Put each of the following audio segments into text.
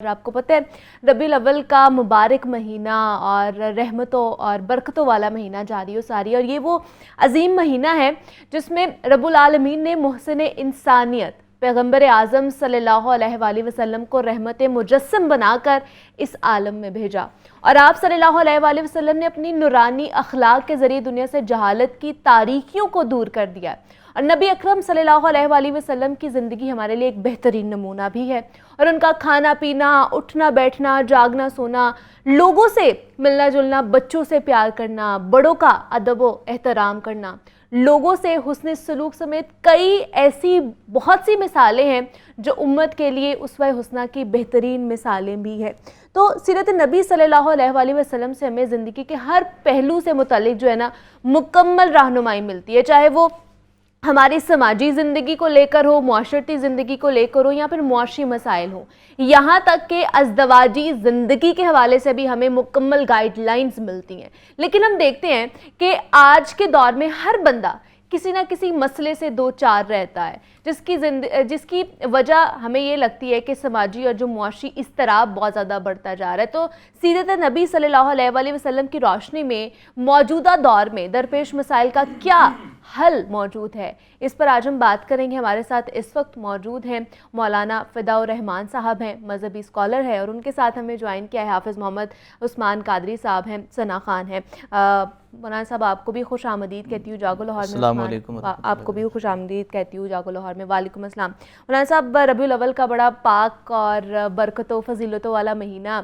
اور آپ کو پتہ ہے ربیع الاول کا مبارک مہینہ اور رحمتوں اور برکتوں والا مہینہ جاری و ساری، اور یہ وہ عظیم مہینہ ہے جس میں رب العالمین نے محسن انسانیت پیغمبر اعظم صلی اللہ علیہ وآلہ وسلم کو رحمت مجسم بنا کر اس عالم میں بھیجا، اور آپ صلی اللہ علیہ وآلہ وسلم نے اپنی نورانی اخلاق کے ذریعے دنیا سے جہالت کی تاریکیوں کو دور کر دیا، اور نبی اکرم صلی اللہ علیہ وآلہ وسلم کی زندگی ہمارے لیے ایک بہترین نمونہ بھی ہے، اور ان کا کھانا پینا، اٹھنا بیٹھنا، جاگنا سونا، لوگوں سے ملنا جلنا، بچوں سے پیار کرنا، بڑوں کا ادب و احترام کرنا، لوگوں سے حسن سلوک سمیت کئی ایسی بہت سی مثالیں ہیں جو امت کے لیے اسوہ حسنہ کی بہترین مثالیں بھی ہیں۔ تو سیرت نبی صلی اللہ علیہ وآلہ وسلم سے ہمیں زندگی کے ہر پہلو سے متعلق جو ہے نا مکمل رہنمائی ملتی ہے، چاہے وہ ہماری سماجی زندگی کو لے کر ہو، معاشرتی زندگی کو لے کر ہو، یا پھر معاشی مسائل ہوں، یہاں تک کہ ازدواجی زندگی کے حوالے سے بھی ہمیں مکمل گائیڈ لائنز ملتی ہیں۔ لیکن ہم دیکھتے ہیں کہ آج کے دور میں ہر بندہ کسی نہ کسی مسئلے سے دو چار رہتا ہے، جس کی وجہ ہمیں یہ لگتی ہے کہ سماجی اور جو معاشی اضطراب بہت زیادہ بڑھتا جا رہا ہے۔ تو سیرت نبی صلی اللہ علیہ وآلہ وسلم کی روشنی میں موجودہ دور میں درپیش مسائل کا کیا حل موجود ہے، اس پر آج ہم بات کریں گے۔ ہمارے ساتھ اس وقت موجود ہیں مولانا فداء الرحمان صاحب ہیں، مذہبی اسکالر ہیں، اور ان کے ساتھ ہمیں جوائن کیا ہے حافظ محمد عثمان قادری صاحب ہیں، ثنا خان ہیں۔ مولانا صاحب آپ کو بھی خوش آمدید کہتی ہوں جاگو لاہور میں۔ السلام علیکم۔ آپ کو بھی خوش آمدید کہتی ہوں جاگو لاہور میں۔ وعلیکم السلام۔ مولانا صاحب، ربیع الاول کا بڑا پاک اور برکتوں فضیلتوں والا مہینہ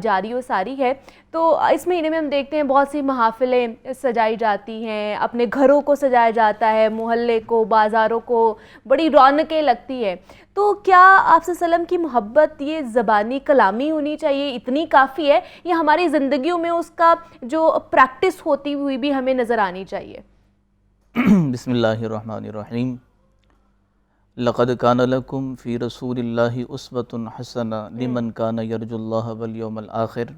جاری و ساری ہے، تو اس مہینے میں ہم دیکھتے ہیں بہت سی محافلیں سجائی جاتی ہیں، اپنے گھروں کو سجایا جاتا ہے، محلے کو، بازاروں کو بڑی رونقیں لگتی ہے۔ تو کیا آپ صلی اللہ علیہ وسلم کی محبت یہ زبانی کلامی ہونی چاہیے، اتنی کافی ہے، یا ہماری زندگیوں میں اس کا جو پریکٹس ہوتی ہوئی بھی ہمیں نظر آنی چاہیے؟ بسم اللہ الرحمن الرحیم۔ لقد کان لکم فی رسول اللہ اسوۃ حسنہ لمن کان یرجو اللہ والیوم الآخر۔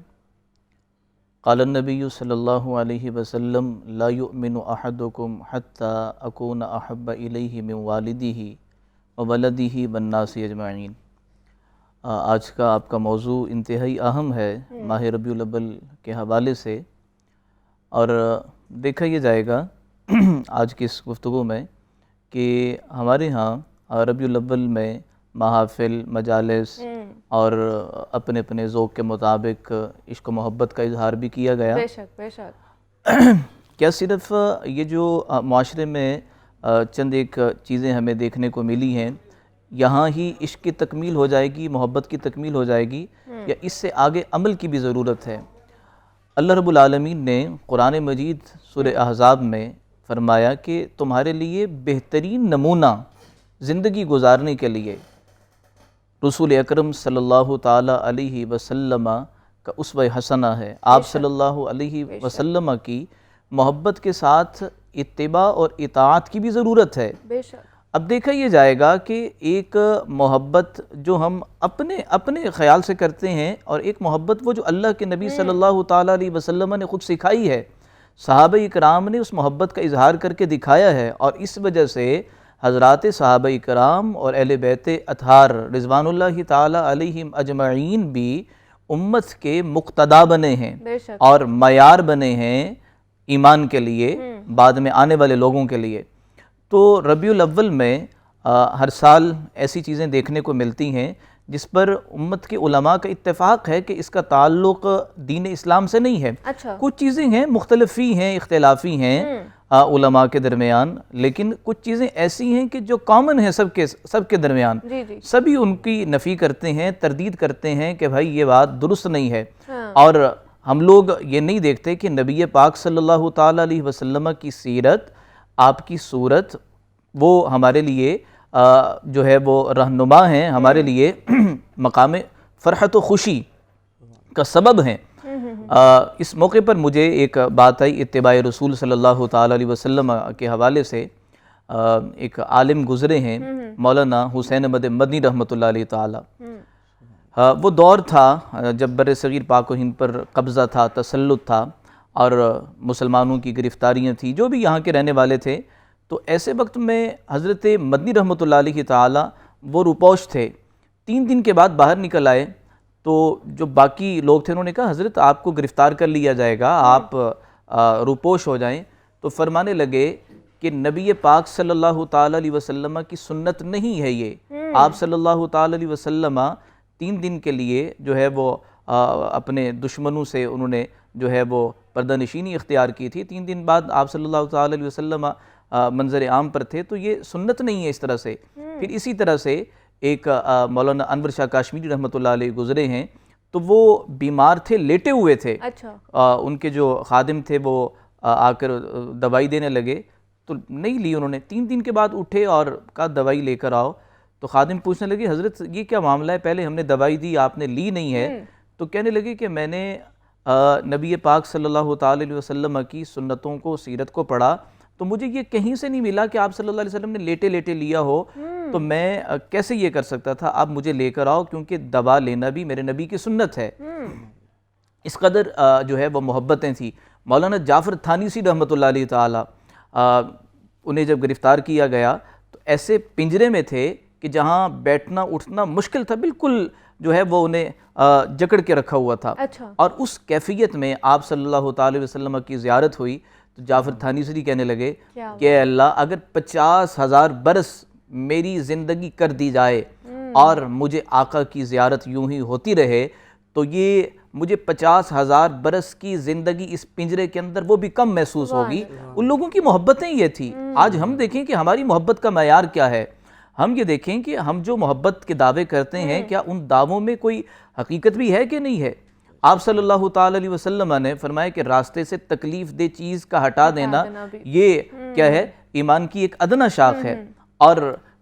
قال النبی صلی اللہ علیہ وسلم لا یؤمن احدکم حتی اکون احب الیہ من والدہ وولدہ والناس اجمعین۔ آج کا آپ کا موضوع انتہائی اہم ہے ماہ ربیع الاول کے حوالے سے، اور دیکھا یہ جائے گا آج کی اس گفتگو میں کہ ہمارے ہاں ربیع الاول میں محافل، مجالس اور اپنے اپنے ذوق کے مطابق عشق و محبت کا اظہار بھی کیا گیا۔ بے شک بے شک۔ کیا صرف یہ جو معاشرے میں چند ایک چیزیں ہمیں دیکھنے کو ملی ہیں یہاں ہی عشق کی تکمیل ہو جائے گی، محبت کی تکمیل ہو جائے گی، یا اس سے آگے عمل کی بھی ضرورت ہے؟ اللہ رب العالمین نے قرآن مجید سورہ احزاب میں فرمایا کہ تمہارے لیے بہترین نمونہ زندگی گزارنے کے لیے رسول اکرم صلی اللہ تعالیٰ علیہ وسلم کا اسوہ حسنہ ہے۔ آپ صلی اللہ علیہ وسلم کی محبت کے ساتھ اتباع اور اطاعت کی بھی ضرورت ہے۔ بے شک۔ اب دیکھا یہ جائے گا کہ ایک محبت جو ہم اپنے خیال سے کرتے ہیں، اور ایک محبت وہ جو اللہ کے نبی صلی اللہ تعالیٰ علیہ وسلم نے خود سکھائی ہے، صحابہ اکرام نے اس محبت کا اظہار کر کے دکھایا ہے، اور اس وجہ سے حضرات صحابہ اکرام اور اہل بیت اطہار رضوان اللہ تعالیٰ علیہم اجمعین بھی امت کے مقتدا بنے ہیں اور معیار بنے ہیں ایمان کے لیے، بعد میں آنے والے لوگوں کے لیے۔ تو ربیع الاول میں ہر سال ایسی چیزیں دیکھنے کو ملتی ہیں جس پر امت کے علماء کا اتفاق ہے کہ اس کا تعلق دین اسلام سے نہیں ہے۔ کچھ چیزیں ہیں مختلفی ہیں، اختلافی ہیں علماء کے درمیان، لیکن کچھ چیزیں ایسی ہیں کہ جو کامن ہیں سب کے درمیان، سبھی ان کی نفی کرتے ہیں، تردید کرتے ہیں کہ بھائی یہ بات درست نہیں ہے۔ اور ہم لوگ یہ نہیں دیکھتے کہ نبی پاک صلی اللہ تعالیٰ علیہ وسلم کی سیرت، آپ کی صورت، وہ ہمارے لیے جو ہے وہ رہنما ہیں، ہمارے لیے مقام فرحت و خوشی کا سبب ہیں۔ اس موقع پر مجھے ایک بات آئی اتباع رسول صلی اللہ تعالیٰ علیہ وسلم کے حوالے سے۔ ایک عالم گزرے ہیں مولانا حسین احمد مدنی رحمۃ اللہ علیہ تعالیٰ۔ وہ دور تھا جب بر صغیر پاک و ہند پر قبضہ تھا، تسلط تھا، اور مسلمانوں کی گرفتاریاں تھیں، جو بھی یہاں کے رہنے والے تھے۔ تو ایسے وقت میں حضرت مدنی رحمۃ اللہ علیہ تعالیٰ وہ روپوش تھے، 3 دن کے بعد باہر نکل آئے تو جو باقی لوگ تھے انہوں نے کہا حضرت آپ کو گرفتار کر لیا جائے گا، آپ روپوش ہو جائیں. تو فرمانے لگے کہ نبی پاک صلی اللہ تعالیٰ علیہ وسلم کی سنت نہیں ہے یہ. آپ صلی اللہ تعالیٰ علیہ وسلم 3 دن کے لیے جو ہے وہ اپنے دشمنوں سے انہوں نے جو ہے وہ پردہ نشینی اختیار کی تھی. 3 دن بعد آپ صلی اللہ تعالیٰ علیہ وسلم منظر عام پر تھے، تو یہ سنت نہیں ہے اس طرح سے. پھر اسی طرح سے ایک مولانا انور شاہ کاشمیری رحمۃ اللہ علیہ گزرے ہیں، تو وہ بیمار تھے، لیٹے ہوئے تھے. ان کے جو خادم تھے وہ آ کر دوائی دینے لگے تو نہیں لی انہوں نے. 3 دن کے بعد اٹھے اور کہا دوائی لے کر آؤ. تو خادم پوچھنے لگے حضرت یہ کیا معاملہ ہے، پہلے ہم نے دوائی دی آپ نے لی نہیں ہے. تو کہنے لگے کہ میں نے نبی پاک صلی اللہ تعالی علیہ وسلم کی سنتوں کو، سیرت کو پڑھا، تو مجھے یہ کہیں سے نہیں ملا کہ آپ صلی اللہ علیہ وسلم نے لیٹے لیٹے لیا ہو، تو میں کیسے یہ کر سکتا تھا. آپ مجھے لے کر آؤ کیونکہ دوا لینا بھی میرے نبی کی سنت ہے. اس قدر جو ہے وہ محبتیں تھیں. مولانا جعفر تھانیسی رحمۃ اللہ علیہ تعالی، انہیں جب گرفتار کیا گیا تو ایسے پنجرے میں تھے کہ جہاں بیٹھنا اٹھنا مشکل تھا، بالکل جو ہے وہ انہیں جکڑ کے رکھا ہوا تھا. اور اس کیفیت میں آپ صلی اللہ تعالی وسلم کی زیارت ہوئی تو جعفر تھانیسی کہنے لگے کہ اے اللہ اگر 50,000 برس میری زندگی کر دی جائے اور مجھے آقا کی زیارت یوں ہی ہوتی رہے تو یہ مجھے 50,000 برس کی زندگی اس پنجرے کے اندر وہ بھی کم محسوس ہوگی. ان لوگوں کی محبتیں یہ تھی. آج ہم دیکھیں کہ ہماری محبت کا معیار کیا ہے. ہم یہ دیکھیں کہ ہم جو محبت کے دعوے کرتے ہیں کیا ان دعووں میں کوئی حقیقت بھی ہے کہ نہیں ہے. آپ صلی اللہ تعالی علیہ وسلم نے فرمایا کہ راستے سے تکلیف دہ چیز کا ہٹا دینا یہ کیا ہے، ایمان کی ایک ادنی شاخ ہے. اور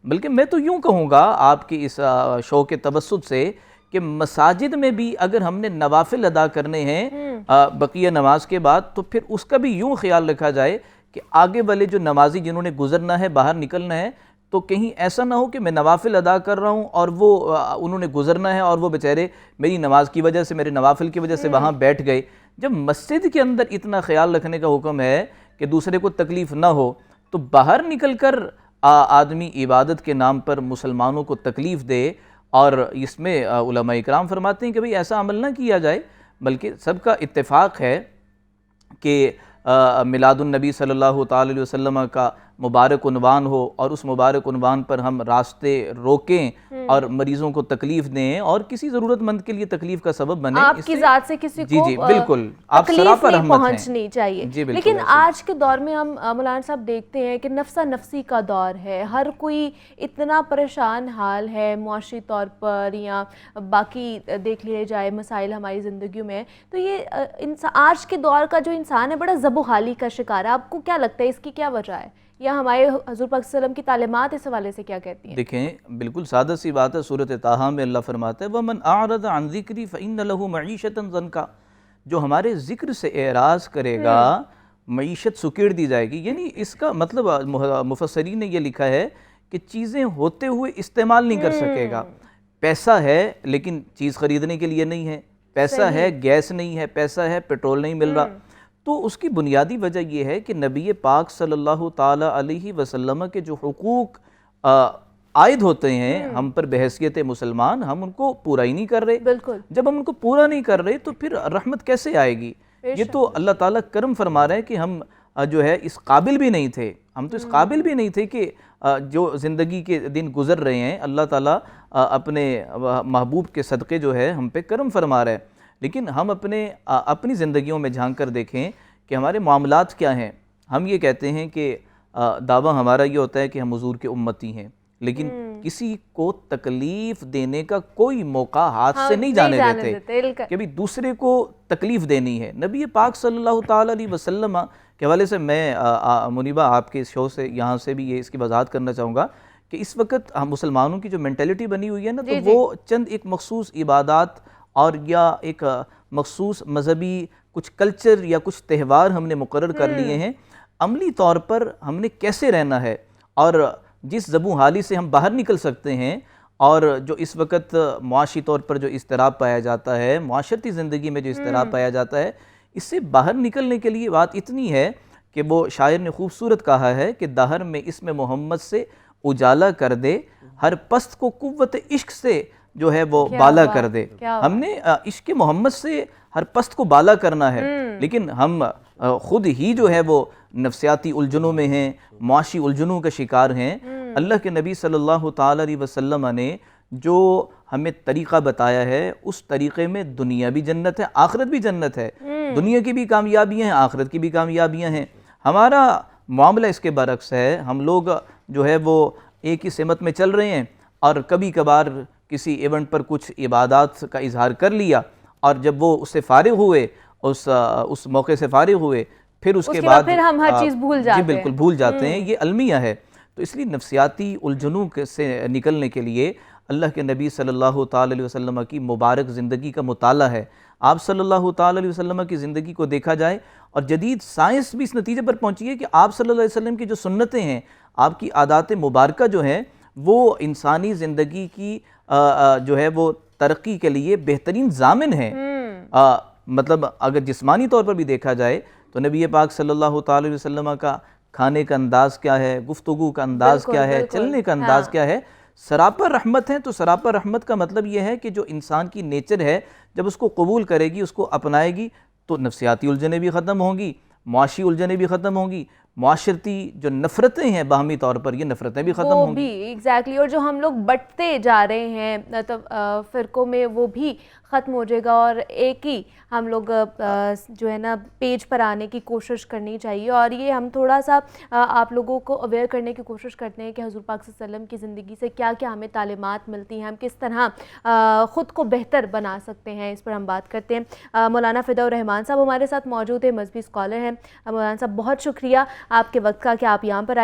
بلکہ میں تو یوں کہوں گا آپ کی اس شوق تبسط سے کہ مساجد میں بھی اگر ہم نے نوافل ادا کرنے ہیں بقیہ نماز کے بعد تو پھر اس کا بھی یوں خیال رکھا جائے کہ آگے والے جو نمازی جنہوں نے گزرنا ہے، باہر نکلنا ہے، تو کہیں ایسا نہ ہو کہ میں نوافل ادا کر رہا ہوں اور وہ انہوں نے گزرنا ہے اور وہ بیچارے میری نماز کی وجہ سے، میرے نوافل کی وجہ سے وہاں بیٹھ گئے. جب مسجد کے اندر اتنا خیال رکھنے کا حکم ہے کہ دوسرے کو تکلیف نہ ہو، تو باہر نکل کر آدمی عبادت کے نام پر مسلمانوں کو تکلیف دے. اور اس میں علماء اکرام فرماتے ہیں کہ بھئی ایسا عمل نہ کیا جائے، بلکہ سب کا اتفاق ہے کہ میلاد النبی صلی اللہ تعالی علیہ وسلم کا مبارک عنوان ہو اور اس مبارک عنوان پر ہم راستے روکیں اور مریضوں کو تکلیف دیں اور کسی ضرورت مند کے لیے تکلیف کا سبب بنے. آپ کی ذات سے کسی کو جی بالکل آپ تکلیف سراپا نہیں رحمت پہنچنی چاہیے. لیکن آج کے دور میں ہم مولانا صاحب دیکھتے ہیں کہ نفسا نفسی کا دور ہے. ہر کوئی اتنا پریشان حال ہے معاشی طور پر یا باقی دیکھ لیے جائے مسائل ہماری زندگیوں میں. تو یہ آج کے دور کا جو انسان ہے بڑا ذب و حالی کا شکار ہے. آپ کو کیا لگتا ہے اس کی کیا وجہ ہے، یا ہمارے حضور پاک صلی اللہ علیہ وسلم کی تعلیمات اس حوالے سے کیا کہتی ہیں؟ دیکھیں بالکل سادہ سی بات ہے. سورۃ طٰہٰ میں اللہ فرماتا ہے وَمَنْ أَعْرَضَ عَنْ ذِكْرِي فَإِنَّ لَهُ مَعِيشَةً ضَنْكًا، جو ہمارے ذکر سے اعراض کرے گا معیشت سکیڑ دی جائے گی. یعنی اس کا مطلب مفسرین نے یہ لکھا ہے کہ چیزیں ہوتے ہوئے استعمال نہیں کر سکے گا. پیسہ ہے لیکن چیز خریدنے کے لیے نہیں ہے، پیسہ ہے گیس نہیں ہے، پیسہ ہے پیٹرول نہیں مل رہا. تو اس کی بنیادی وجہ یہ ہے کہ نبی پاک صلی اللہ تعالی علیہ وسلم کے جو حقوق عائد ہوتے ہیں ہم پر بحیثیت مسلمان، ہم ان کو پورا ہی نہیں کر رہے. جب ہم ان کو پورا نہیں کر رہے تو پھر رحمت کیسے آئے گی؟ یہ تو اللہ تعالیٰ کرم فرما رہے ہیں کہ ہم جو ہے اس قابل بھی نہیں تھے. ہم تو اس قابل بھی نہیں تھے کہ جو زندگی کے دن گزر رہے ہیں اللہ تعالیٰ اپنے محبوب کے صدقے جو ہے ہم پہ کرم فرما رہے ہیں. لیکن ہم اپنی زندگیوں میں جھانک کر دیکھیں کہ ہمارے معاملات کیا ہیں. ہم یہ کہتے ہیں کہ دعویٰ ہمارا یہ ہوتا ہے کہ ہم حضور کے امتی ہیں، لیکن کسی کو تکلیف دینے کا کوئی موقع ہاتھ سے نہیں جانے دیتے کہ بھی دوسرے کو تکلیف دینی ہے. نبی پاک صلی اللہ تعالی علیہ وسلم کے حوالے سے میں منیبہ آپ کے اس شو سے یہاں سے بھی اس کی وضاحت کرنا چاہوں گا کہ اس وقت ہم مسلمانوں کی جو مینٹلٹی بنی ہوئی ہے نا، تو وہ چند ایک مخصوص عبادات اور یا ایک مخصوص مذہبی کچھ کلچر یا کچھ تہوار ہم نے مقرر کر لیے ہیں. عملی طور پر ہم نے کیسے رہنا ہے اور جس زبوں حالی سے ہم باہر نکل سکتے ہیں، اور جو اس وقت معاشی طور پر جو اضطراب پایا جاتا ہے، معاشرتی زندگی میں جو اضطراب پایا جاتا ہے، اس سے باہر نکلنے کے لیے بات اتنی ہے کہ وہ شاعر نے خوبصورت کہا ہے کہ دہر میں اسم محمد سے اجالا کر دے، ہر پست کو قوت عشق سے جو ہے وہ بالا کر دے۔ ہم نے عشق محمد سے ہر پست کو بالا کرنا ہے، لیکن ہم خود ہی جو ہے وہ نفسیاتی الجھنوں میں ہیں، معاشی الجھنوں کا شکار ہیں۔ اللہ کے نبی صلی اللہ تعالی علیہ وسلم نے جو ہمیں طریقہ بتایا ہے، اس طریقے میں دنیا بھی جنت ہے، آخرت بھی جنت ہے، دنیا کی بھی کامیابیاں ہیں، آخرت کی بھی کامیابیاں ہیں۔ ہمارا معاملہ اس کے برعکس ہے، ہم لوگ جو ہے وہ ایک ہی سمت میں چل رہے ہیں، اور کبھی کبھار کسی ایونٹ پر کچھ عبادات کا اظہار کر لیا، اور جب وہ اس سے فارغ ہوئے، اس موقع سے فارغ ہوئے، پھر اس کے بعد پھر ہم ہر چیز بھول جاتے ہیں۔ جی بالکل بھول جاتے ہیں، یہ المیہ ہے۔ تو اس لیے نفسیاتی الجھنوں سے نکلنے کے لیے اللہ کے نبی صلی اللہ تعالی علیہ وسلم کی مبارک زندگی کا مطالعہ ہے۔ آپ صلی اللہ تعالی علیہ وسلم کی زندگی کو دیکھا جائے، اور جدید سائنس بھی اس نتیجے پر پہنچی ہے کہ آپ صلی اللہ علیہ وسلم کی جو سنتیں ہیں، آپ کی عادات مبارکہ جو ہیں، وہ انسانی زندگی کی جو ہے وہ ترقی کے لیے بہترین ضامن ہیں۔ مطلب اگر جسمانی طور پر بھی دیکھا جائے تو نبی پاک صلی اللہ تعالی علیہ وسلم کا کھانے کا انداز کیا ہے، گفتگو کا انداز کیا ہے، چلنے کا انداز کیا ہے، سراپر رحمت ہے۔ تو سراپر رحمت کا مطلب یہ ہے کہ جو انسان کی نیچر ہے، جب اس کو قبول کرے گی، اس کو اپنائے گی، تو نفسیاتی الجھنیں بھی ختم ہوں گی، معاشی الجھنیں بھی ختم ہوں گی، معاشرتی جو نفرتیں ہیں باہمی طور پر، یہ نفرتیں بھی ختم ہوں گی۔ ایگزیکٹلی، اور جو ہم لوگ بٹتے جا رہے ہیں فرقوں میں، وہ بھی ختم ہو جائے گا، اور ایک ہی ہم لوگ جو ہے نا پیج پر آنے کی کوشش کرنی چاہیے۔ اور یہ ہم تھوڑا سا آپ لوگوں کو اویئر کرنے کی کوشش کرتے ہیں کہ حضور پاک صلی اللہ علیہ وسلم کی زندگی سے کیا کیا ہمیں تعلیمات ملتی ہیں، ہم کس طرح خود کو بہتر بنا سکتے ہیں، اس پر ہم بات کرتے ہیں۔ مولانا فدا الرحمان صاحب ہمارے ساتھ موجود ہیں، مذہبی اسکالر ہیں۔ مولانا صاحب بہت شکریہ آپ کے وقت کا کہ آپ یہاں پر